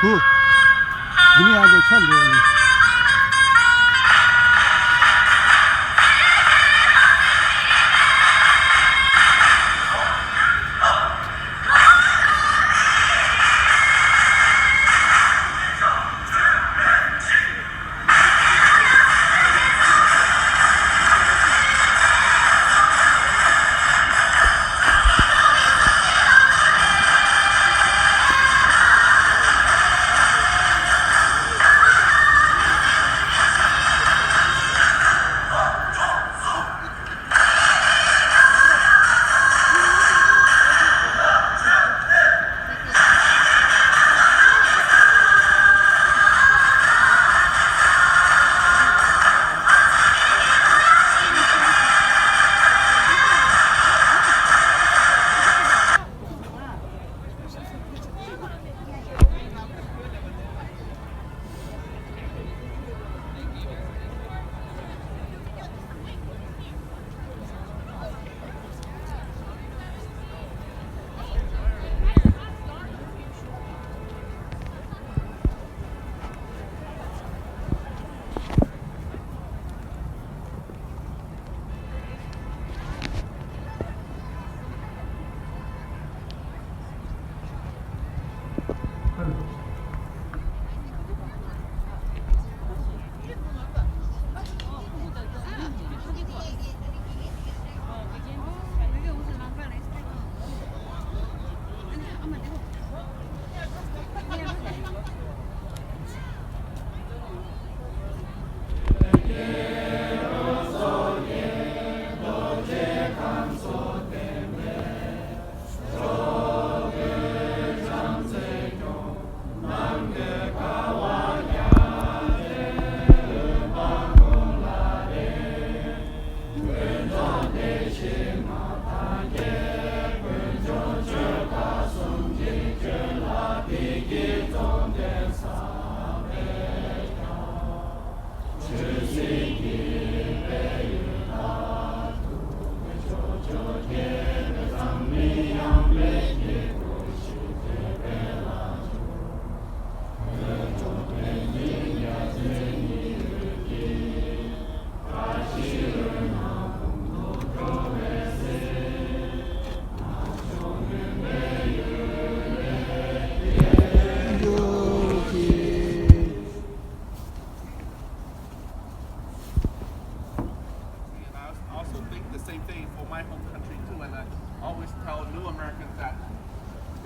그 분야도 천재니.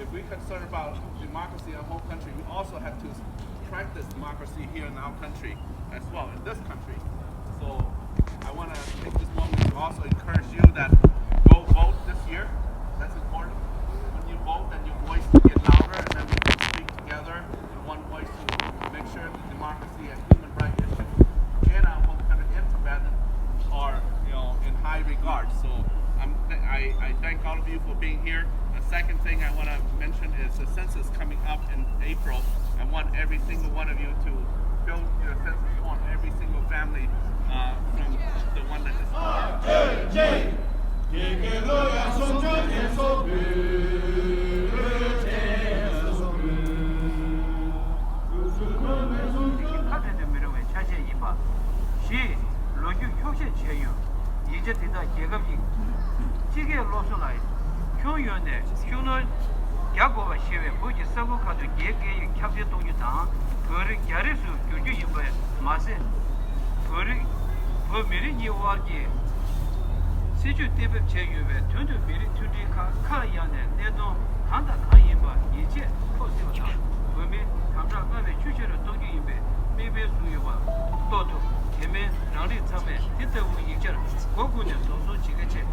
If we're concerned about democracy in our whole country, we also have to practice democracy here in our country as well, in this country. So I want to take this moment to also encourage you that go vote this year. That's important. When you vote, then your voice will get louder, and then we can speak together in one voice to make sure that democracy and human rights issues in our whole country in Tibetan are, in high regard. So I thank all of you for being here. The second thing I want to mention is the census coming up in April. I want every single one of you to fill your census form, every single family from the one that is born. 야고와 시외 보지 서고 가도 예계 캡제 동주당 거리 야르수 교주 임바 마세 거리 범미리 니와기 시주 때베 제유베 전주 미리 투디 카야네 내도 한다 카임바 이제 포스다 범미 감자 가베 추셔로 동주 임베 메베 수요와 또도 개매 랑리 참에 뜻대로 이제 고군의 소소 지게체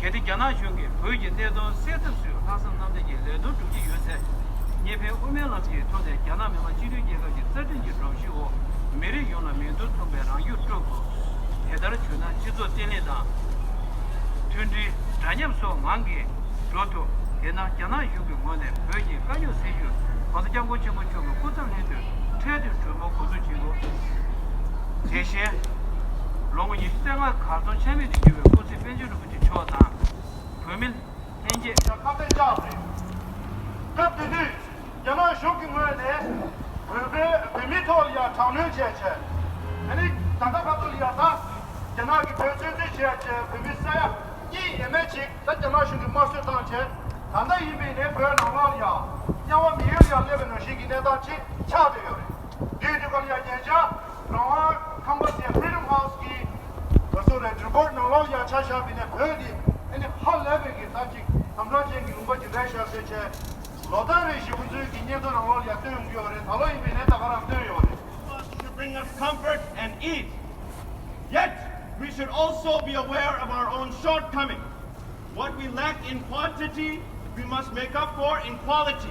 개디 자나 중에 보이지 내도 세트수 하선 남대기 내도 주지 요새 예배 오면라지 토대 자나면만 지류제가 certainly 정시고 메리 용나면도 통배랑 유튜브 해달 주나 지도 때내다 튼지 단념소 만개 로또 얘나 자나 유기 뭐네 보이지 가요 세주 과장고 정고 좀 고장해도 퇴도 좀 고수지고 대신 롱이 생활 가던 재미도 기회 고시 변주를 붙이 좋았다. 그러면 현재 자, 카페 자. 카페들 연화 쇼킹을 해. 상류 제체 아니 단답하돌이야다 전화기 표준지 제체 비비사야 이 에메치 단전화신이 마스터 단체 단다 이비네 별 나와야 야와 미여야 레벨은 시기네다치 차대요 디디걸이야 제자 나와 컴버스의 프리덤 하우스기 그래서 리포트 나와야 차샤비네 별이 아니 할 레벨이 다치 담라쟁이 누가지 레샤 제체 로다르 시군주 기념도 나와야 뜨용기요래 달로 이비네 다가람 뜨요래 To bring us comfort and ease. Yet, we should also be aware of our own shortcomings. What we lack in quantity, we must make up for in quality.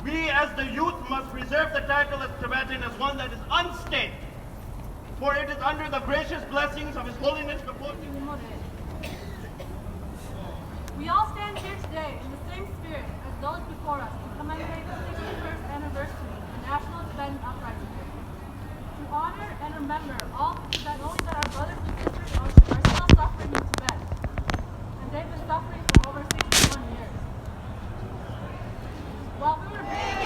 We as the youth must preserve the title of Tibetan as one that is unstained. For it is under the gracious blessings of His Holiness Kapoti. We all stand here today in the same spirit as those before us to commemorate the 61st anniversary of the National Tibetan Uprising. To honor and remember all that only that our brothers and sisters are still suffering in Tibet, and they've been suffering for over 61 years. While we were being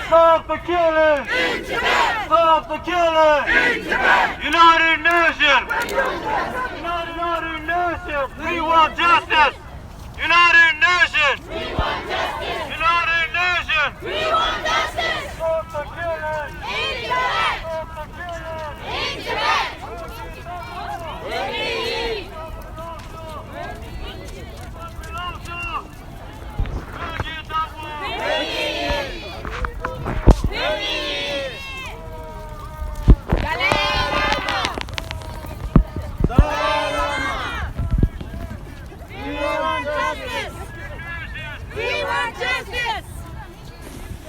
Stop the killing! Stop the killing! United Nations! United Nations! We want justice! United Nations! We want justice! United Nations! We want justice! Stop the killing! In Tibet! Stop the killing! In Tibet! We want justice!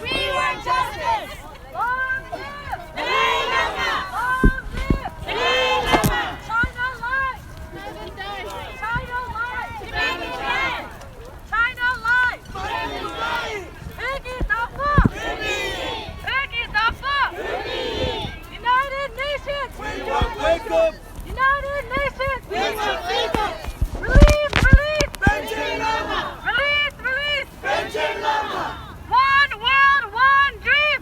We want justice! Long live! Dalai Lama! Long live! Dalai Lama! China life! China life! Tibetan life! China life! Iggy Dafa! Iggy Dafa! United Nations! We want wake up! United Nations! We want wake up! Release! Release! Benjamin Lama! Release! Release! Benjamin Lama! One world, one dream!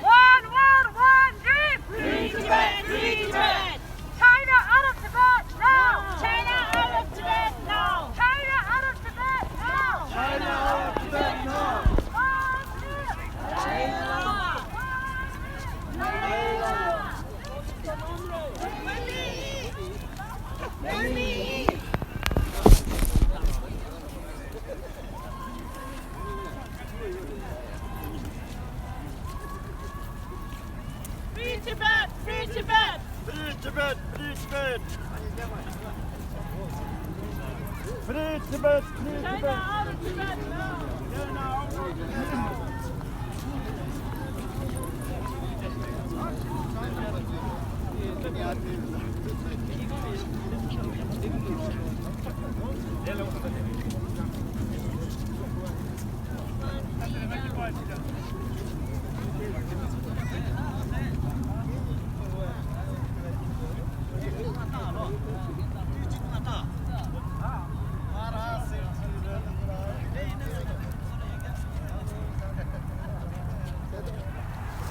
One world, one dream! Free Tibet! Free Tibet! China out of Tibet now! China out of Tibet now! China out of Tibet now! China out of Tibet now! Long live! Free Tibet! Free Tibet! Free Tibet! Free Tibet! Free Tibet! Free China out of Tibet now!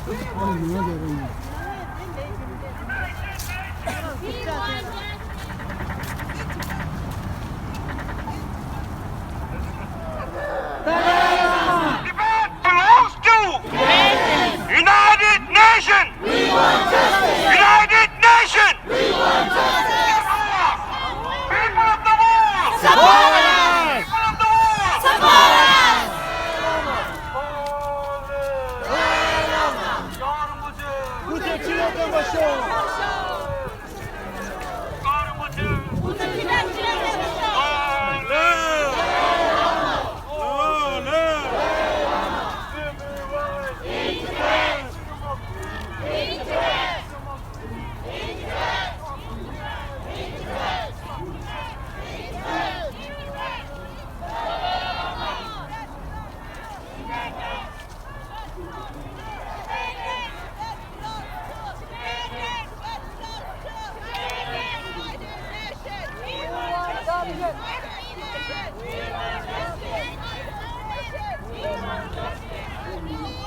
아니 누가 되겠냐? Tibet belongs to United Nations! United Nations! People of the world! Support us! People of the world! Support us! Yar Release!